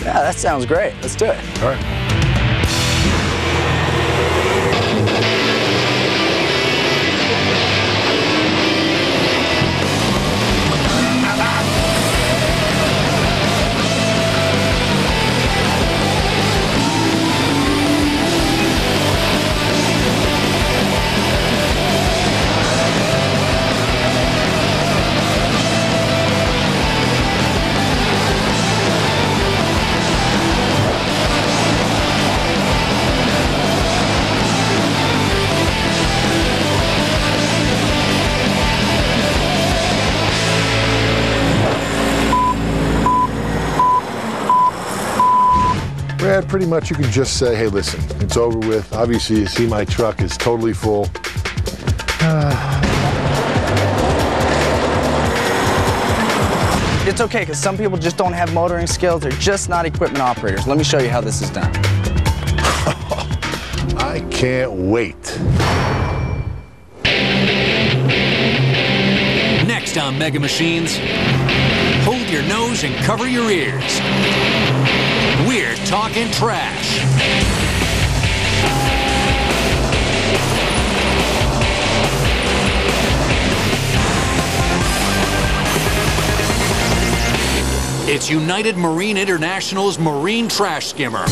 Yeah, that sounds great. Let's do it. All right. Brad, pretty much you can just say, hey, listen, it's over with. Obviously, you see my truck is totally full. It's okay, because some people just don't have motoring skills. They're just not equipment operators. Let me show you how this is done. I can't wait. Next on Mega Machines, hold your nose and cover your ears. We're talking trash. It's United Marine International's Marine Trash Skimmer.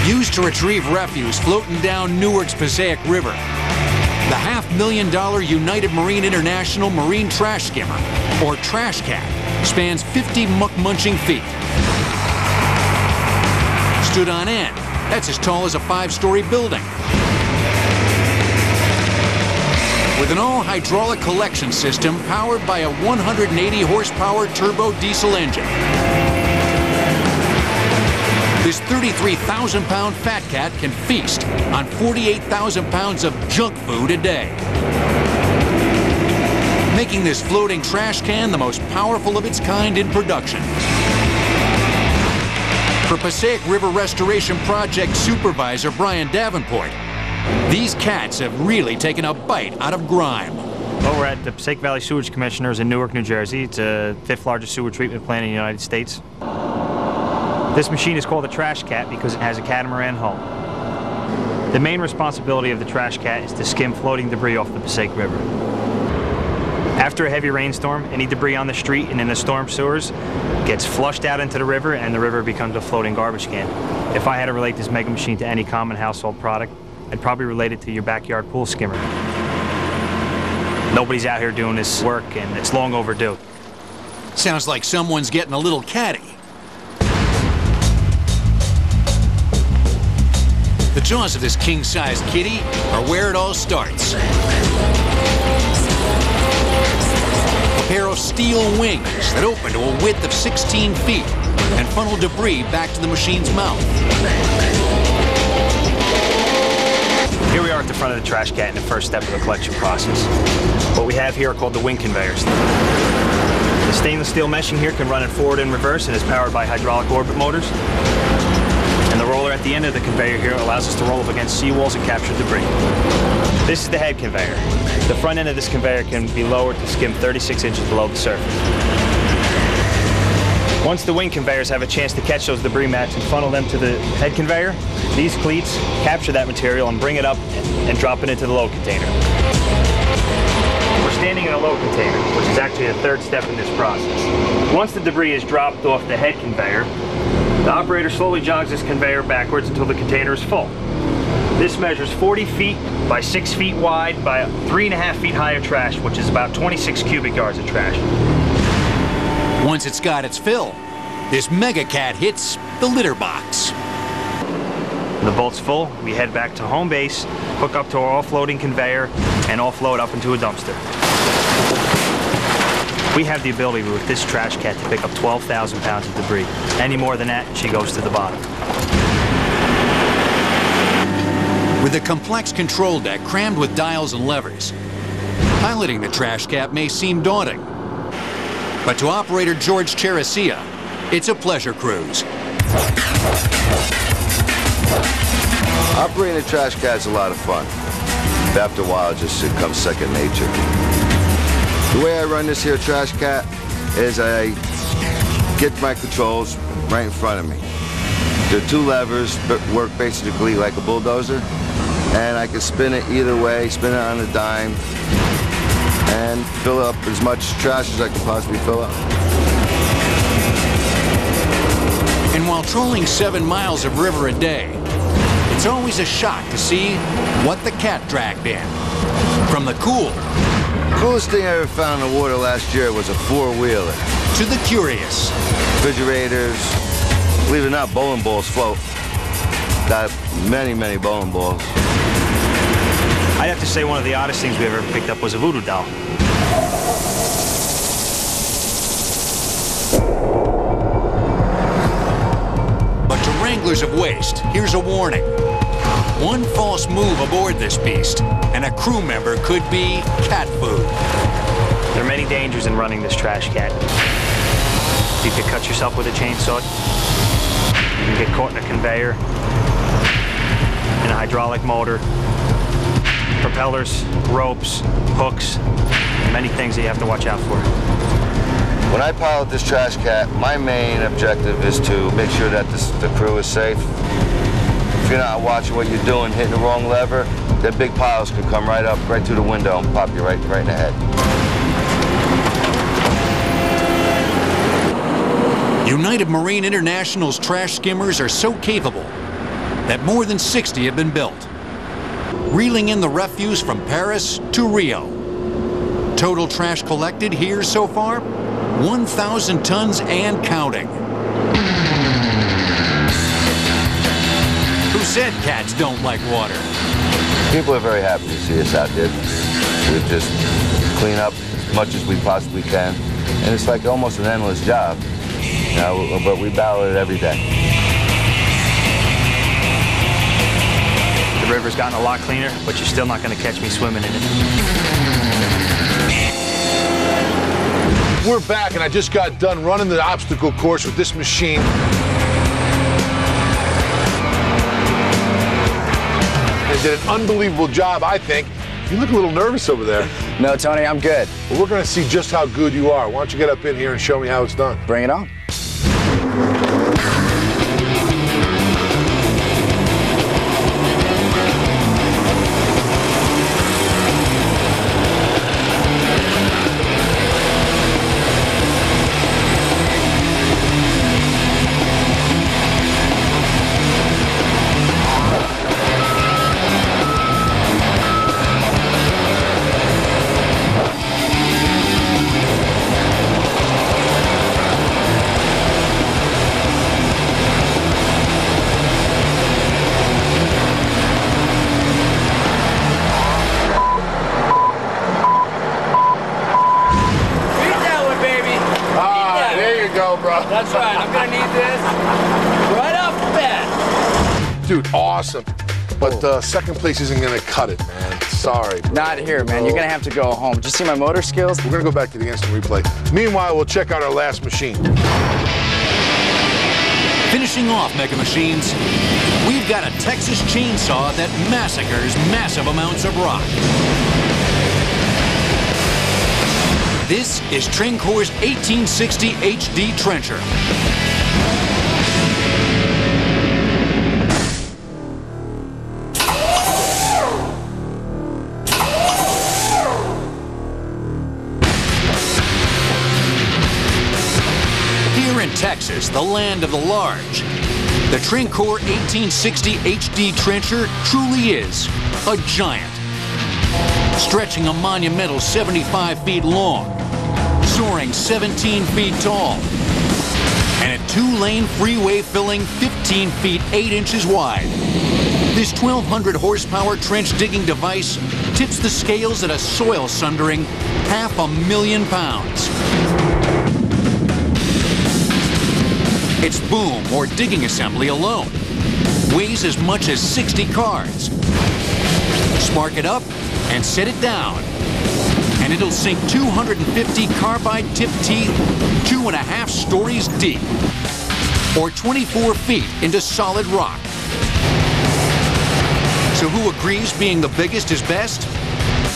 Used to retrieve refuse floating down Newark's Passaic River. The $500,000 United Marine International Marine Trash Skimmer, or Trash Cat, spans 50 muck-munching feet. Stood on end, that's as tall as a 5-story building. With an all-hydraulic collection system powered by a 180-horsepower turbo diesel engine. This 33,000-pound fat cat can feast on 48,000 pounds of junk food a day, making this floating trash can the most powerful of its kind in production. For Passaic River Restoration Project Supervisor Brian Davenport, these cats have really taken a bite out of grime. Well, we're at the Passaic Valley Sewage Commissioners in Newark, New Jersey. It's the 5th largest sewer treatment plant in the United States. This machine is called a Trash Cat because it has a catamaran hull. The main responsibility of the Trash Cat is to skim floating debris off the Passaic River. After a heavy rainstorm, any debris on the street and in the storm sewers gets flushed out into the river, and the river becomes a floating garbage can. If I had to relate this mega machine to any common household product, I'd probably relate it to your backyard pool skimmer. Nobody's out here doing this work, and it's long overdue. Sounds like someone's getting a little catty. The jaws of this king-sized kitty are where it all starts. A pair of steel wings that open to a width of 16 feet and funnel debris back to the machine's mouth. Here we are at the front of the Trash Cat in the first step of the collection process. What we have here are called the wing conveyors. The stainless steel meshing here can run in forward and reverse and is powered by hydraulic orbit motors. And the roller at the end of the conveyor here allows us to roll up against seawalls and capture debris. This is the head conveyor. The front end of this conveyor can be lowered to skim 36 inches below the surface. Once the wing conveyors have a chance to catch those debris mats and funnel them to the head conveyor, these cleats capture that material and bring it up and drop it into the load container. We're standing in a load container, which is actually the third step in this process. Once the debris is dropped off the head conveyor, the operator slowly jogs this conveyor backwards until the container is full. This measures 40 feet by 6 feet wide by 3.5 feet high of trash, which is about 26 cubic yards of trash. Once it's got its fill, this mega cat hits the litter box. When the bolt's full, we head back to home base, hook up to our offloading conveyor, and offload up into a dumpster. We have the ability with this Trash Cat to pick up 12,000 pounds of debris. Any more than that, she goes to the bottom. With a complex control deck crammed with dials and levers, piloting the trash cat may seem daunting. But to operator George Cheresia, it's a pleasure cruise. Operating a trash cat is a lot of fun. After a while, it becomes second nature. The way I run this here trash cat is I get my controls right in front of me. There are 2 levers that work basically like a bulldozer, and I can spin it either way, spin it on a dime, and fill up as much trash as I can possibly fill up. And while trolling 7 miles of river a day, it's always a shock to see what the cat dragged in. From the cool Coolest thing I ever found in the water last year was a 4-wheeler. to the curious, Refrigerators, believe it or not, bowling balls float. Got many, many bowling balls. I'd have to say one of the oddest things we ever picked up was a voodoo doll. but to wranglers of waste, here's a warning. One false move aboard this beast, and a crew member could be cat food. There are many dangers in running this trash cat. You could cut yourself with a chainsaw. You can get caught in a conveyor, in a hydraulic motor, propellers, ropes, hooks, many things that you have to watch out for. When I pilot this trash cat, my main objective is to make sure that the crew is safe. If you're not watching what you're doing, hitting the wrong lever, that big piles could come right up, right through the window and pop you right in the head. United Marine International's trash skimmers are so capable that more than 60 have been built, reeling in the refuse from Paris to Rio. Total trash collected here so far, 1,000 tons and counting. Who said cats don't like water? People are very happy to see us out there. We just clean up as much as we possibly can. And it's like almost an endless job, you know, but we battle it every day. The river's gotten a lot cleaner, but you're still not going to catch me swimming in it. We're back, and I just got done running the obstacle course with this machine. They did an unbelievable job, I think. You look a little nervous over there. No, Tony, I'm good. Well, we're going to see just how good you are. Why don't you get up in here and show me how it's done? Bring it on. That's right, I'm gonna need this right off the bat. Dude, awesome. But second place isn't going to cut it, man. Sorry, bro. Not here, man. You're gonna have to go home. Just see my motor skills. We're going to go back to the instant replay. Meanwhile, we'll check out our last machine. Finishing off Mega Machines, we've got a Texas chainsaw that massacres massive amounts of rock. This is Trencor's 1860 HD Trencher. Here in Texas, the land of the large, the Trencor 1860 HD Trencher truly is a giant. Stretching a monumental 75 feet long, soaring 17 feet tall, and a 2-lane freeway filling 15 feet 8 inches wide. This 1,200 horsepower trench digging device tips the scales at a soil sundering 500,000 pounds. Its boom or digging assembly alone weighs as much as 60 cars. Spark it up and set it down. And it'll sink 250 carbide tip teeth 2.5 stories deep, or 24 feet into solid rock. So who agrees being the biggest is best?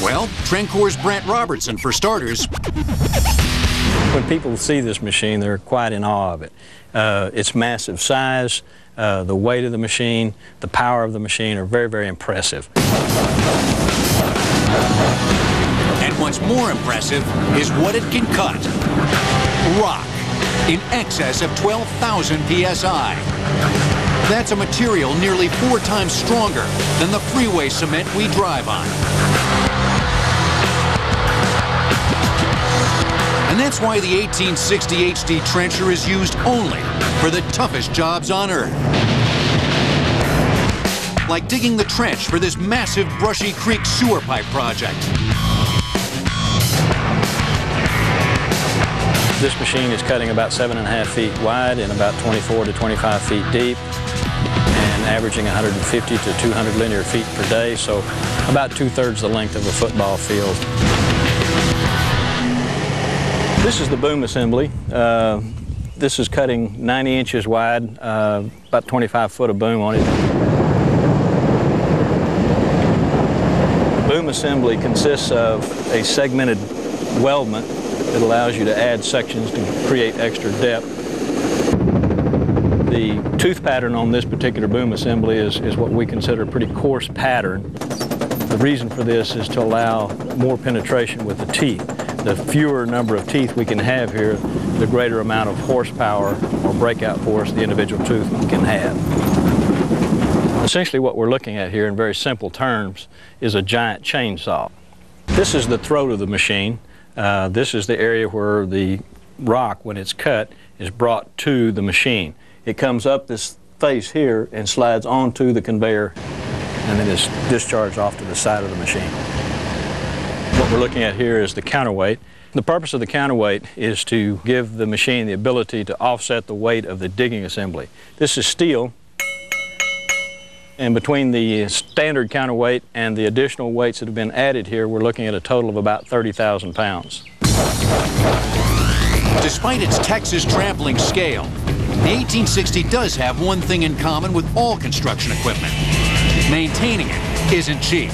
Well, Trencor's Brent Robertson, for starters. When people see this machine, they're quite in awe of it. Its massive size, the weight of the machine, the power of the machine are very, very impressive. And what's more impressive is what it can cut. Rock, in excess of 12,000 psi. That's a material nearly 4 times stronger than the freeway cement we drive on. And that's why the 1860 HD trencher is used only for the toughest jobs on Earth. Like digging the trench for this massive Brushy Creek sewer pipe project. This machine is cutting about 7.5 feet wide and about 24 to 25 feet deep, and averaging 150 to 200 linear feet per day, so about 2/3 the length of a football field. This is the boom assembly. This is cutting 90 inches wide, about 25 foot of boom on it. The boom assembly consists of a segmented weldment that allows you to add sections to create extra depth. The tooth pattern on this particular boom assembly is what we consider a pretty coarse pattern. The reason for this is to allow more penetration with the teeth. The fewer number of teeth we can have here, the greater amount of horsepower or breakout force the individual tooth can have. Essentially what we're looking at here in very simple terms is a giant chainsaw. This is the throat of the machine. This is the area where the rock, when it's cut, is brought to the machine. It comes up this face here and slides onto the conveyor, and then is discharged off to the side of the machine. What we're looking at here is the counterweight. The purpose of the counterweight is to give the machine the ability to offset the weight of the digging assembly. This is steel, and between the standard counterweight and the additional weights that have been added here, we're looking at a total of about 30,000 pounds. Despite its Texas trampling scale, the 1860 does have one thing in common with all construction equipment. Maintaining it isn't cheap.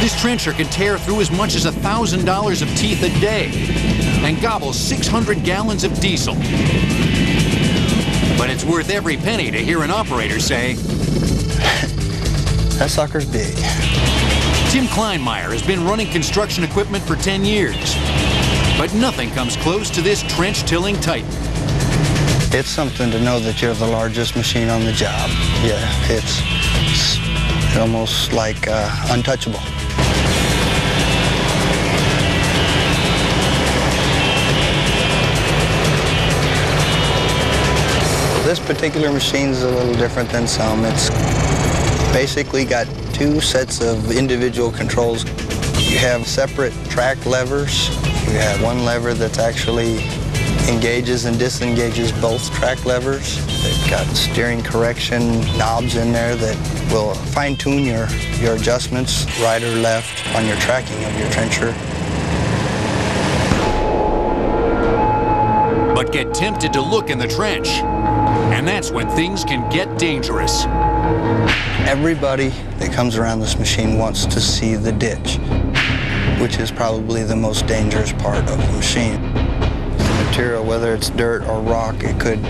This trencher can tear through as much as $1,000 of teeth a day and gobble 600 gallons of diesel. But it's worth every penny to hear an operator say, That sucker's big. Tim Kleinmeyer has been running construction equipment for 10 years, but nothing comes close to this trench-tilling titan. It's something to know that you're the largest machine on the job. Yeah, it's almost like untouchable. This particular machine is a little different than some. It's basically got 2 sets of individual controls. You have separate track levers. You have one lever that's actually engages and disengages both track levers. They've got steering correction knobs in there that will fine-tune your adjustments right or left on your tracking of your trencher. But get tempted to look in the trench, and that's when things can get dangerous. Everybody that comes around this machine wants to see the ditch, which is probably the most dangerous part of the machine. The material, whether it's dirt or rock, it could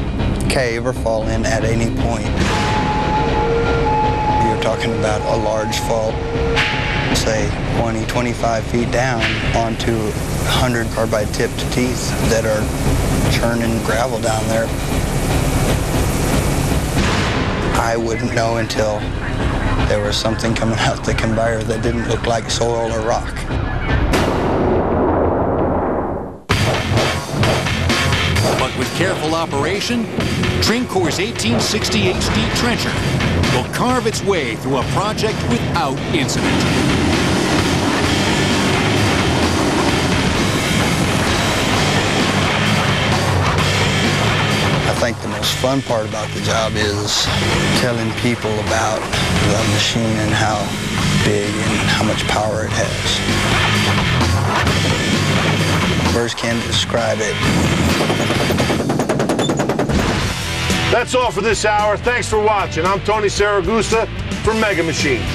cave or fall in at any point. You're talking about a large fault, say 20, 25 feet down onto 100 carbide tipped teeth that are churning gravel down there. I wouldn't know until there was something coming out the conveyor that didn't look like soil or rock. But with careful operation, Trencor's 1860 HD trencher will carve its way through a project without incident. I think the most fun part about the job is telling people about the machine and how big and how much power it has. Words can't describe it. That's all for this hour. Thanks for watching. I'm Tony Saragusa from Mega Machines.